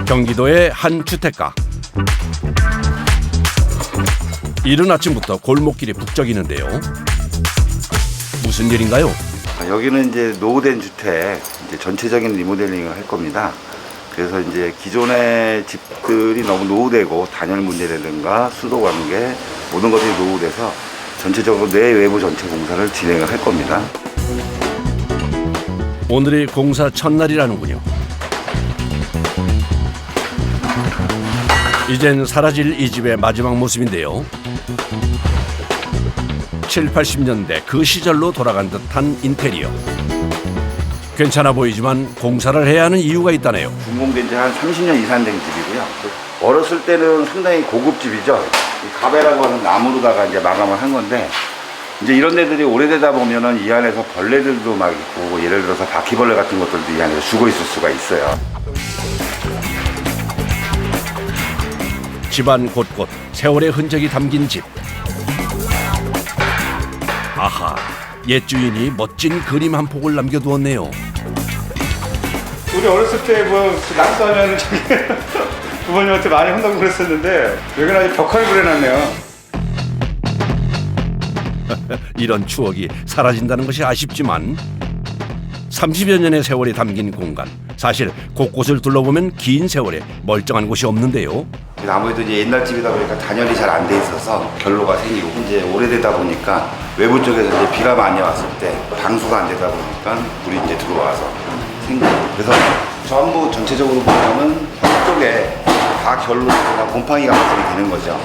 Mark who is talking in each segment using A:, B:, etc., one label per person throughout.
A: 경기도의 한 주택가. 이른 아침부터 골목길이 북적이는데요. 무슨 일인가요?
B: 여기는 이제 노후된 주택, 이제 전체적인 리모델링을 할 겁니다. 그래서 이제 기존의 집들이 너무 노후되고 단열 문제라든가 수도 관계 모든 것들이 노후돼서 전체적으로 내외부 전체 공사를 진행을 할 겁니다.
A: 오늘이 공사 첫날이라는군요. 이젠 사라질 이 집의 마지막 모습인데요. 7, 80년대 그 시절로 돌아간 듯한 인테리어. 괜찮아 보이지만 공사를 해야 하는 이유가 있다네요.
B: 준공된 지 한 30년 이상 된 집이고요. 어렸을 때는 상당히 고급 집이죠. 이 가베라고 하는 나무로다가 이제 마감을 한 건데, 이제 이런 데들이 오래되다 보면은 이 안에서 벌레들도 막 있고, 예를 들어서 바퀴벌레 같은 것들도 이 안에서 죽어 있을 수가 있어요.
A: 집안 곳곳 세월의 흔적이 담긴 집. 아하, 옛 주인이 멋진 그림 한 폭을 남겨두었네요.
C: 우리 어렸을 때 뭐 낙서하면 부모님한테 많이 혼나고 그랬었는데 여기는 아주 벽화를 그려놨네요.
A: 이런 추억이 사라진다는 것이 아쉽지만 30여 년의 세월이 담긴 공간. 사실 곳곳을 둘러보면 긴 세월에 멀쩡한 곳이 없는데요.
B: 아무래도 이제 옛날 집이다 보니까 단열이 잘 안 돼 있어서 결로가 생기고, 이제 오래되다 보니까 외부 쪽에서 이제 비가 많이 왔을 때 방수가 안 되다 보니까 물이 이제 들어와서 생기고, 그래서 전부 전체적으로 보면은 한쪽에 다 결로나 곰팡이가 발생이 되는 거죠.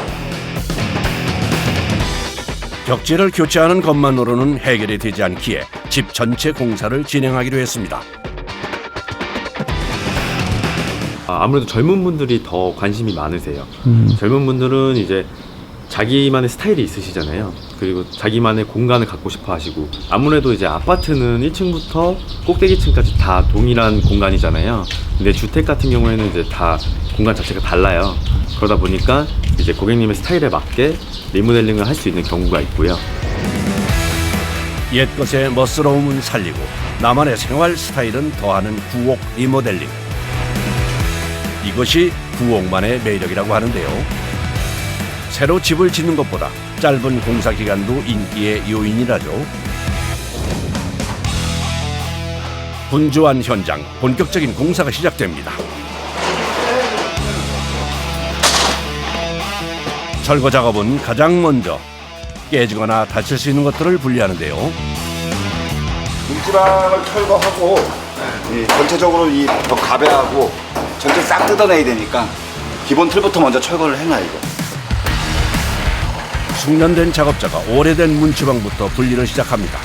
A: 벽지를 교체하는 것만으로는 해결이 되지 않기에 집 전체 공사를 진행하기로 했습니다.
D: 아무래도 젊은 분들이 더 관심이 많으세요. 젊은 분들은 이제 자기만의 스타일이 있으시잖아요. 그리고 자기만의 공간을 갖고 싶어 하시고, 아무래도 이제 아파트는 1층부터 꼭대기층까지 다 동일한 공간이잖아요. 근데 주택 같은 경우에는 이제 다 공간 자체가 달라요. 그러다 보니까 이제 고객님의 스타일에 맞게 리모델링을 할 수 있는 경우가 있고요.
A: 옛것의 멋스러움은 살리고 나만의 생활 스타일은 더하는 구옥 리모델링. 이것이 구옥만의 매력이라고 하는데요. 새로 집을 짓는 것보다 짧은 공사 기간도 인기의 요인이라죠. 분주한 현장, 본격적인 공사가 시작됩니다. 철거 작업은 가장 먼저 깨지거나 다칠 수 있는 것들을 분리하는데요.
B: 문지방을 철거하고, 전체적으로 이 벽 가베하고 전체 싹 뜯어내야 되니까 기본 틀부터 먼저 철거를 해놔야죠.
A: 숙련된 작업자가 오래된 문지방부터 분리를 시작합니다.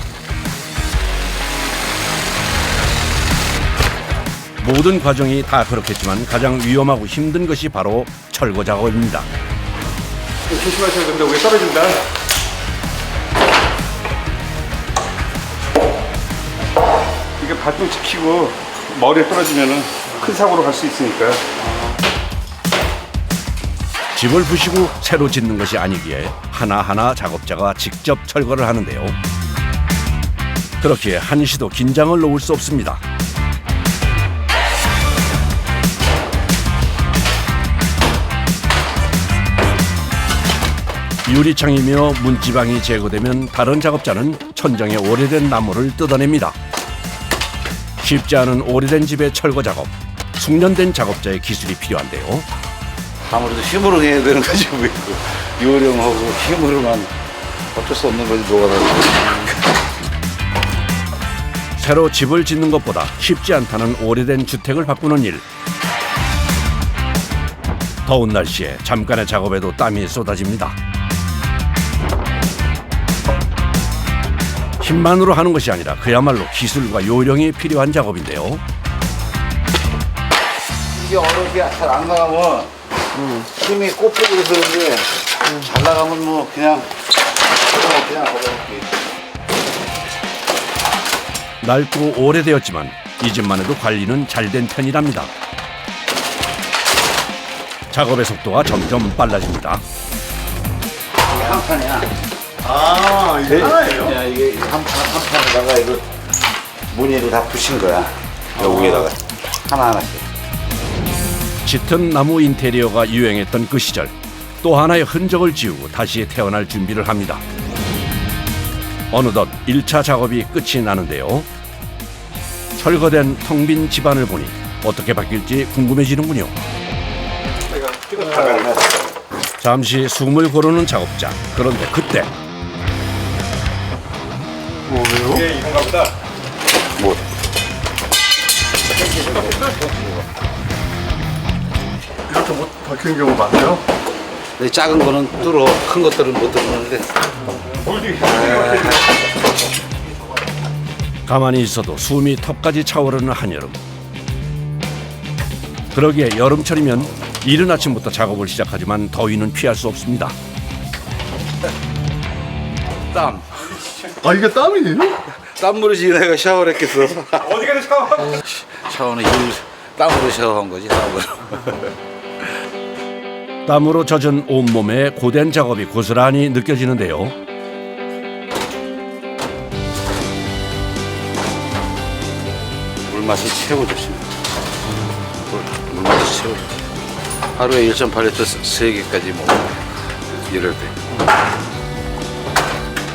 A: 모든 과정이 다 그렇겠지만 가장 위험하고 힘든 것이 바로 철거 작업입니다.
C: 조심하셔야 됩니다. 위에 떨어진다. 이게 발등 지키고 머리에 떨어지면은 큰 사고로 갈 수 있으니까요.
A: 집을 부시고 새로 짓는 것이 아니기에 하나하나 작업자가 직접 철거를 하는데요. 그렇기에 한시도 긴장을 놓을 수 없습니다. 유리창이며 문지방이 제거되면 다른 작업자는 천정의 오래된 나무를 뜯어냅니다. 쉽지 않은 오래된 집의 철거 작업. 숙련된 작업자의 기술이 필요한데요.
B: 아무래도 힘으로 해야 되는 거지, 뭐. 요령하고 힘으로만 어쩔 수 없는 거지, 녹아가지고.
A: 새로 집을 짓는 것보다 쉽지 않다는 오래된 주택을 바꾸는 일. 더운 날씨에 잠깐의 작업에도 땀이 쏟아집니다. 힘만으로 하는 것이 아니라 그야말로 기술과 요령이 필요한 작업인데요.
B: 이게 어렵게 잘 안 나가면 힘이 꼽히고 그래서 그런데 잘 나가면 뭐 그냥 어렵게.
A: 낡고 오래되었지만 이 집만 해도 관리는 잘 된 편이랍니다. 작업의 속도가 점점 빨라집니다.
B: 이게 한 판이야.
C: 아, 이게 하나예요?
B: 야, 이게 한 판에다가 이거 무늬로 다 부신 거야. 여기에다가 하나하나씩.
A: 짙은 나무 인테리어가 유행했던 그 시절, 또 하나의 흔적을 지우고 다시 태어날 준비를 합니다. 어느덧 1차 작업이 끝이 나는데요. 철거된 텅 빈 집안을 보니 어떻게 바뀔지 궁금해지는군요. 잠시 숨을 고르는 작업자. 그런데 그때
C: 이게 이건가 보다.
E: 이렇게 못 박히는 경우 많아요?
F: 근데 작은 거는 뚫어, 큰 것들은 못 뚫는데.
A: 가만히 있어도 숨이 턱까지 차오르는 한여름. 그러기에 여름철이면 이른 아침부터 작업을 시작하지만 더위는 피할 수 없습니다.
F: 땀.
E: 아, 이게 땀이에요?
F: 땀으로지 내가 샤워를 했겠어.
C: 어디 가서 샤워?
F: 샤워는 땀으로 샤워한 거지, 땀으로.
A: 땀으로 젖은 온몸에 고된 작업이 고스란히 느껴지는데요.
F: 물맛이 최고 좋습니다. 물맛이 최고 좋지. 하루에 1.8리터 3개까지 먹어. 이럴 때.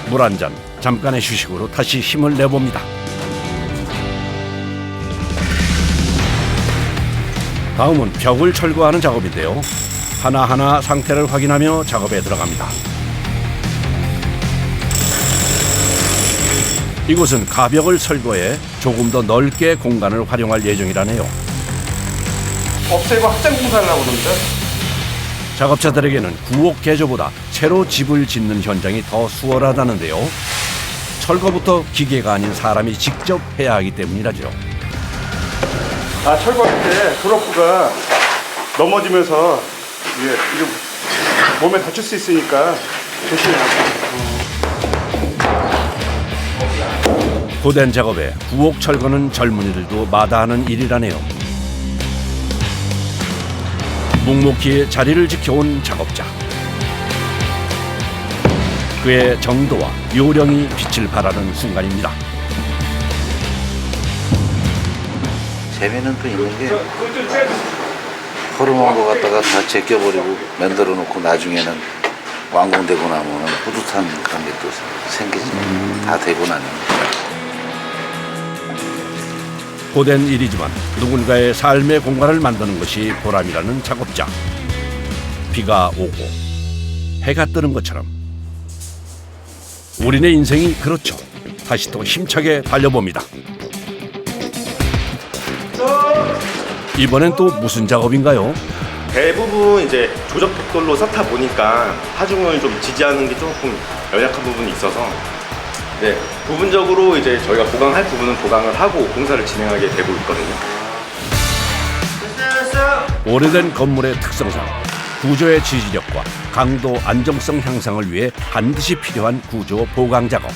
A: 물 한 잔, 잠깐의 휴식으로 다시 힘을 내봅니다. 다음은 벽을 철거하는 작업인데요. 하나하나 상태를 확인하며 작업에 들어갑니다. 이곳은 가벽을 철거해 조금 더 넓게 공간을 활용할 예정이라네요.
C: 없애고 확장 공사를 하고 그러는데.
A: 작업자들에게는 구옥 개조보다 새로 집을 짓는 현장이 더 수월하다는데요. 철거부터 기계가 아닌 사람이 직접 해야 하기 때문이라죠.
C: 아, 철거할 때 드로프가 넘어지면서 이게 몸에 다칠 수 있으니까 조심해야
A: 고된 작업에 구옥 철거는 젊은이들도 마다하는 일이라네요. 묵묵히 자리를 지켜온 작업자. 그의 정도와 요령이 빛을 발하는 순간입니다.
F: 재미는 또 있는 게 허름한 거 갖다가 다 제껴버리고 만들어 놓고 나중에는 완공되고 나면 뿌듯한 그런 게 또 생기지. 다 되고 나면.
A: 고된 일이지만 누군가의 삶의 공간을 만드는 것이 보람이라는 작업자. 비가 오고 해가 뜨는 것처럼 우리네 인생이 그렇죠. 다시 또 힘차게 달려봅니다. 이번엔 또 무슨 작업인가요?
G: 대부분 이제 조적 벽돌로 쌓다 보니까 하중을 좀 지지하는 게 조금 연약한 부분이 있어서 네, 부분적으로 이제 저희가 보강할 부분은 보강을 하고 공사를 진행하게 되고 있거든요.
A: 오래된 건물의 특성상 구조의 지지력과 강도 안정성 향상을 위해 반드시 필요한 구조 보강 작업.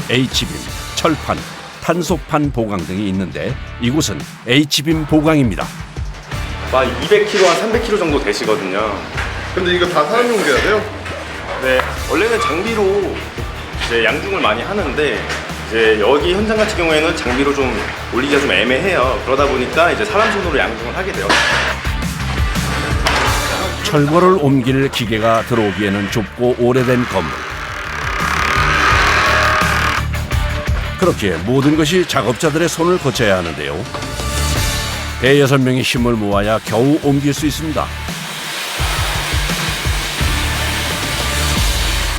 A: H빔, 철판, 탄소판 보강 등이 있는데 이곳은 H빔 보강입니다.
G: 막 200kg, 한 300kg 정도 되시거든요.
E: 근데 이거 다 사람 용도야 돼요?
G: 네, 원래는 장비로 이제 양중을 많이 하는데 이제 여기 현장 같은 경우에는 장비로 좀 올리기가 좀 애매해요. 그러다 보니까 이제 사람 손으로 양중을 하게 돼요.
A: 철거를 옮길 기계가 들어오기에는 좁고 오래된 건물. 그렇기에 모든 것이 작업자들의 손을 거쳐야 하는데요. 대여섯 명의 힘을 모아야 겨우 옮길 수 있습니다.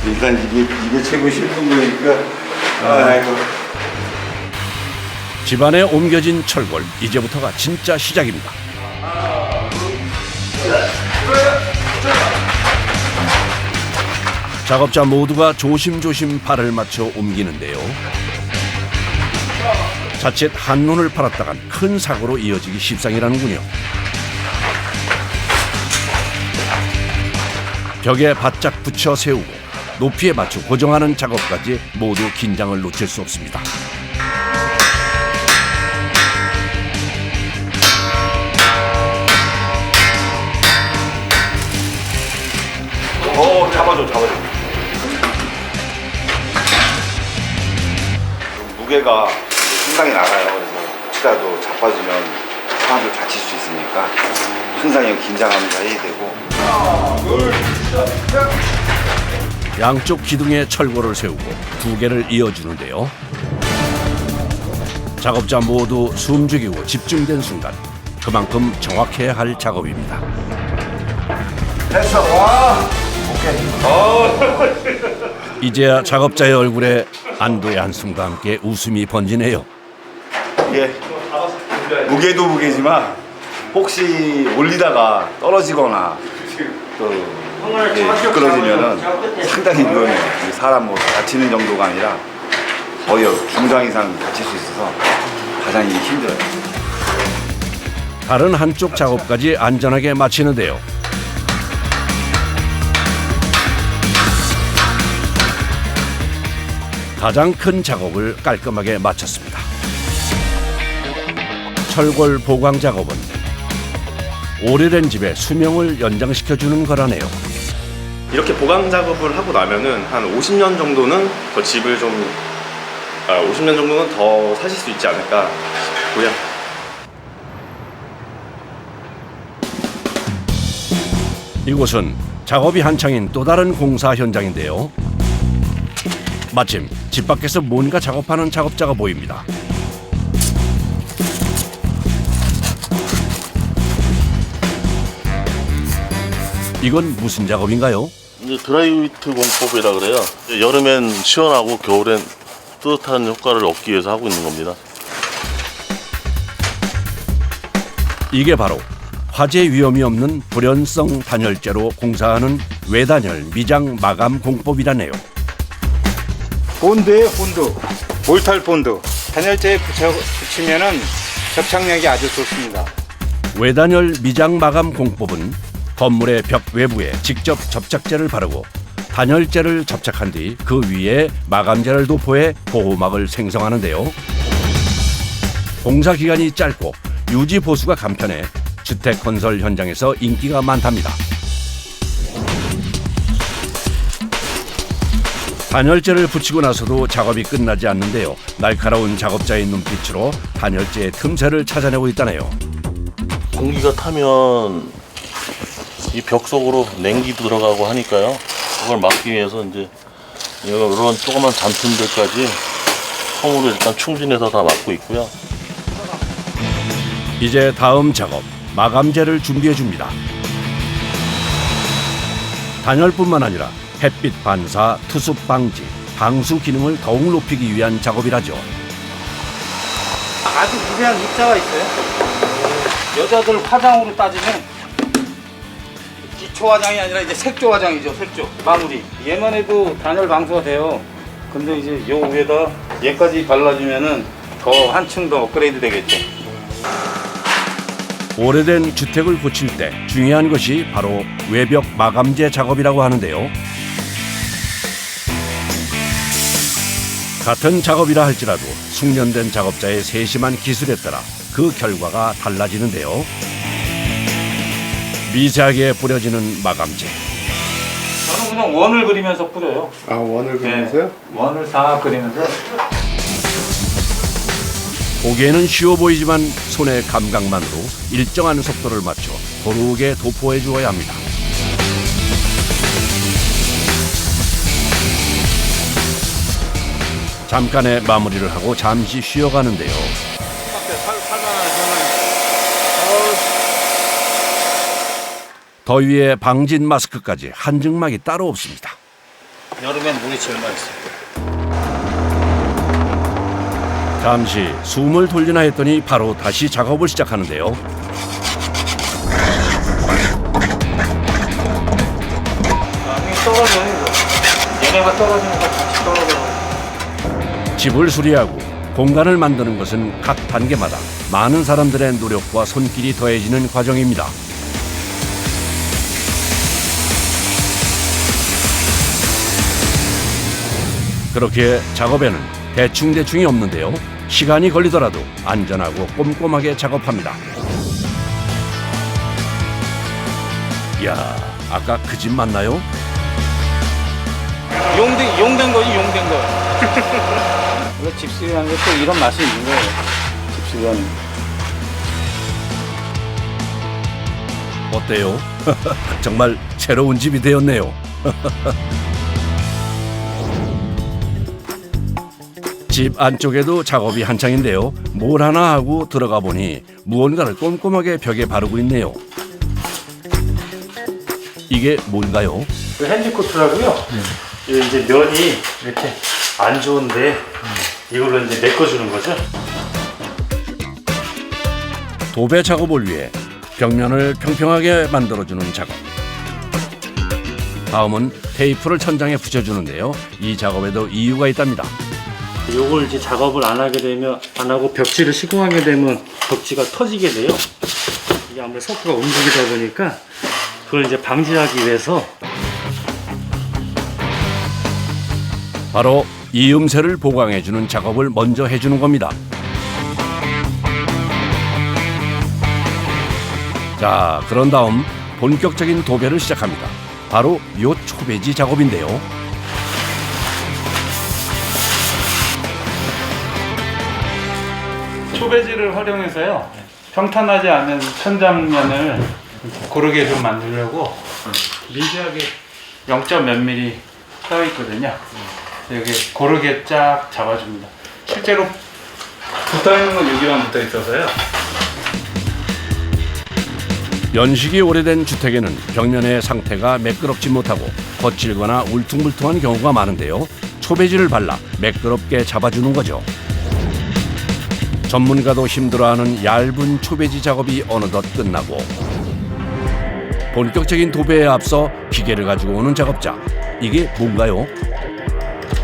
B: 일단 이게 최고 슬픈 거니까. 아이고.
A: 집안에 옮겨진 철골, 이제부터가 진짜 시작입니다. 작업자 모두가 조심조심 발을 맞춰 옮기는데요. 자칫 한눈을 팔았다간 큰 사고로 이어지기 십상이라는군요. 벽에 바짝 붙여 세우고 높이에 맞춰 고정하는 작업까지 모두 긴장을 놓칠 수 없습니다.
B: 잡아줘. 무게가 상당히 나가요. 그래서 혹시라도 자빠지면 사람들 다칠 수 있으니까 항상 여기 긴장하면서 해야 되고.
A: 양쪽 기둥에 철골을 세우고 두 개를 이어주는데요. 작업자 모두 숨죽이고 집중된 순간 그만큼 정확해야 할 작업입니다.
B: 됐어, 와.
A: 이제야 작업자의 얼굴에 안도의 한숨과 함께 웃음이 번지네요.
B: 이게 무게도 무게지만 혹시 올리다가 떨어지거나 또 이렇게 미끄러지면은 상당히 위험해요. 사람 뭐 다치는 정도가 아니라 거의 중상 이상 다칠 수 있어서 가장 이게 힘들어요.
A: 다른 한쪽 작업까지 안전하게 마치는데요. 가장 큰 작업을 깔끔하게 마쳤습니다. 철골 보강 작업은 오래된 집의 수명을 연장시켜주는 거라네요.
G: 이렇게 보강 작업을 하고 나면은 한 50년 정도는 더 집을 좀 50년 정도는 더 사실 수 있지 않을까 싶고요.
A: 이곳은 작업이 한창인 또 다른 공사 현장인데요. 마침 집 밖에서 뭔가 작업하는 작업자가 보입니다. 이건 무슨 작업인가요?
H: 이제 드라이위트 공법이라 그래요. 여름엔 시원하고 겨울엔 뜨뜻한 효과를 얻기 위해서 하고 있는 겁니다.
A: 이게 바로 화재 위험이 없는 불연성 단열재로 공사하는 외단열 미장 마감 공법이라네요.
C: 본드예요, 본드. 몰탈 본드. 단열재에 붙이면은 접착력이 아주 좋습니다.
A: 외단열 미장 마감 공법은 건물의 벽 외부에 직접 접착제를 바르고 단열재를 접착한 뒤 그 위에 마감재를 도포해 보호막을 생성하는데요. 공사 기간이 짧고 유지 보수가 간편해 주택 건설 현장에서 인기가 많답니다. 단열재를 붙이고 나서도 작업이 끝나지 않는데요. 날카로운 작업자의 눈빛으로 단열재의 틈새를 찾아내고 있다네요.
H: 공기가 타면 이 벽 속으로 냉기도 들어가고 하니까요. 그걸 막기 위해서 이제 이런 조그만 잔틈들까지 솜으로 일단 충진해서 다 막고 있고요.
A: 이제 다음 작업, 마감재를 준비해 줍니다. 단열뿐만 아니라 햇빛 반사, 투습 방지, 방수 기능을 더욱 높이기 위한 작업이라죠.
I: 아주 미세한 입자가 있어요. 여자들 화장으로 따지면 기초 화장이 아니라 이제 색조 화장이죠. 색조 마무리. 얘만 해도 단열 방수가 돼요. 근데 이제 요 위에다 얘까지 발라주면은 더 한층 더 업그레이드 되겠죠.
A: 오래된 주택을 고칠 때 중요한 것이 바로 외벽 마감재 작업이라고 하는데요. 같은 작업이라 할지라도 숙련된 작업자의 세심한 기술에 따라 그 결과가 달라지는데요. 미세하게 뿌려지는 마감재.
I: 저는 그냥 원을 그리면서 뿌려요.
E: 아, 원을 그리면서요?
I: 네, 원을 다 그리면서.
A: 보기에는 쉬워 보이지만 손의 감각만으로 일정한 속도를 맞춰 고르게 도포해 주어야 합니다. 잠깐의 마무리를 하고 잠시 쉬어가는데요. 더위에 방진 마스크까지 한증막이 따로 없습니다.
I: 여름엔 물이 제일 맛있어요.
A: 잠시 숨을 돌리나 했더니 바로 다시 작업을 시작하는데요.
I: 떨어져요. 얘네가 떨어지는 거 같이 떨어져요.
A: 집을 수리하고 공간을 만드는 것은 각 단계마다 많은 사람들의 노력과 손길이 더해지는 과정입니다. 그렇게 작업에는 대충대충이 없는데요. 시간이 걸리더라도 안전하고 꼼꼼하게 작업합니다. 이야, 아까 그 집 맞나요?
I: 용된 거지, 용된 거. 원래 집수리하는 것도 이런 맛이 있는 거예요. 집수리하는.
A: 어때요? 정말 새로운 집이 되었네요. 집 안쪽에도 작업이 한창인데요. 뭘 하나 하고 들어가 보니 무언가를 꼼꼼하게 벽에 바르고 있네요. 이게 뭔가요?
J: 핸디코트라고요. 이제 면이 이렇게 안 좋은데 이걸로 이제 메꿔주는 거죠.
A: 도배 작업을 위해 벽면을 평평하게 만들어주는 작업. 다음은 테이프를 천장에 붙여주는데요. 이 작업에도 이유가 있답니다.
J: 요걸 이제 작업을 안 하게 되면 안 하고 벽지를 시공하게 되면 벽지가 터지게 돼요. 이게 아무래도 석고가 움직이다 보니까 그걸 이제 방지하기 위해서
A: 바로 이음새를 보강해주는 작업을 먼저 해주는 겁니다. 자, 그런 다음 본격적인 도배를 시작합니다. 바로 요 초배지 작업인데요.
C: 초배지를 활용해서요. 평탄하지 않은 천장면을 고르게 좀 만들려고 미세하게 0. 몇 mm 떠 있거든요. 여기 고르게 쫙 잡아줍니다. 실제로 붙어 있는 건 여기만 붙어 있어서요.
A: 연식이 오래된 주택에는 벽면의 상태가 매끄럽지 못하고 거칠거나 울퉁불퉁한 경우가 많은데요. 초배지를 발라 매끄럽게 잡아주는 거죠. 전문가도 힘들어하는 얇은 초배지 작업이 어느덧 끝나고 본격적인 도배에 앞서 기계를 가지고 오는 작업자. 이게 뭔가요?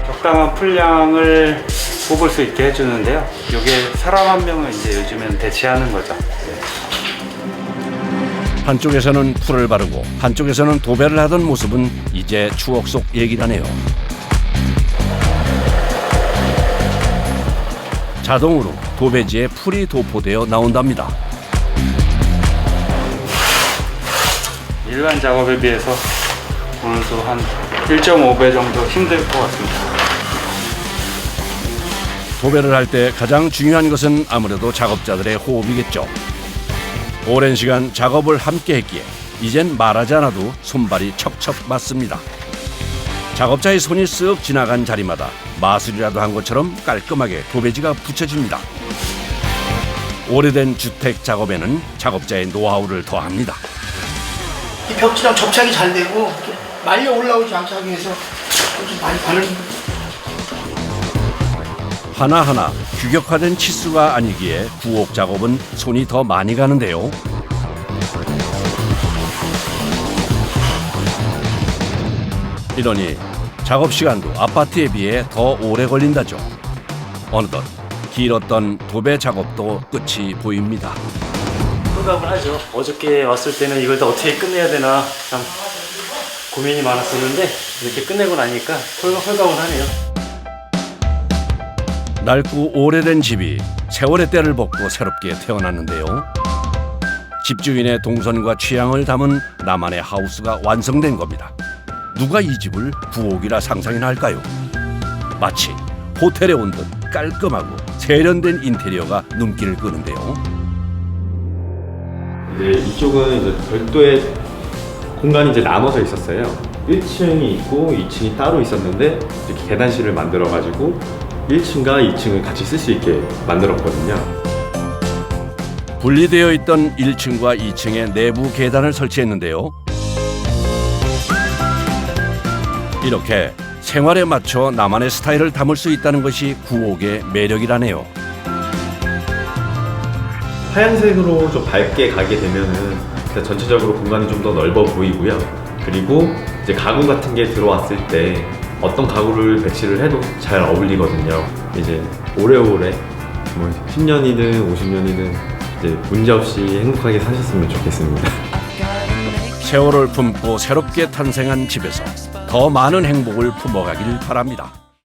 C: 적당한 풀량을 뽑을 수 있게 해주는데요. 이게 사람 한 명을 이제 요즘엔 대체하는 거죠.
A: 한쪽에서는 풀을 바르고 한쪽에서는 도배를 하던 모습은 이제 추억 속 얘기라네요. 자동으로 도배지에 풀이 도포되어 나온답니다.
C: 일반 작업에 비해서 오늘도 한 1.5배 정도 힘들 것 같습니다.
A: 도배를 할 때 가장 중요한 것은 아무래도 작업자들의 호흡이겠죠. 오랜 시간 작업을 함께 했기에 이젠 말하지 않아도 손발이 척척 맞습니다. 작업자의 손이 쓱 지나간 자리마다 마술이라도 한 것처럼 깔끔하게 도배지가 붙여집니다. 오래된 주택 작업에는 작업자의 노하우를 더합니다.
K: 이 벽지랑 접착이 잘 되고 말려 올라오지 않게 하기 위해서 좀 많이 바르는.
A: 하나하나 규격화된 치수가 아니기에 구옥 작업은 손이 더 많이 가는데요. 이러니 작업 시간도 아파트에 비해 더 오래 걸린다죠. 어느덧 길었던 도배 작업도 끝이 보입니다.
J: 홀갑을 하죠. 어저께 왔을 때는 이걸 다 어떻게 끝내야 되나 참 고민이 많았었는데 이렇게 끝내고 나니까 홀갑을 하네요.
A: 낡고 오래된 집이 세월의 때를 벗고 새롭게 태어났는데요. 집주인의 동선과 취향을 담은 나만의 하우스가 완성된 겁니다. 누가 이 집을 구옥이라 상상이나 할까요? 마치 호텔에 온 듯 깔끔하고 세련된 인테리어가 눈길을 끄는데요.
D: 이제 이쪽은 이제 별도의 공간이 이제 나눠져 있었어요. 1층이 있고 2층이 따로 있었는데 이렇게 계단실을 만들어가지고 1층과 2층을 같이 쓸 수 있게 만들었거든요.
A: 분리되어 있던 1층과 2층의 내부 계단을 설치했는데요. 이렇게 생활에 맞춰 나만의 스타일을 담을 수 있다는 것이 구옥의 매력이라네요.
D: 하얀색으로 좀 밝게 가게 되면은 전체적으로 공간이 좀 더 넓어 보이고요. 그리고 이제 가구 같은 게 들어왔을 때 어떤 가구를 배치를 해도 잘 어울리거든요. 이제 오래오래 뭐 10년이든 50년이든 이제 문제없이 행복하게 사셨으면 좋겠습니다.
A: 세월을 품고 새롭게 탄생한 집에서 더 많은 행복을 품어가길 바랍니다.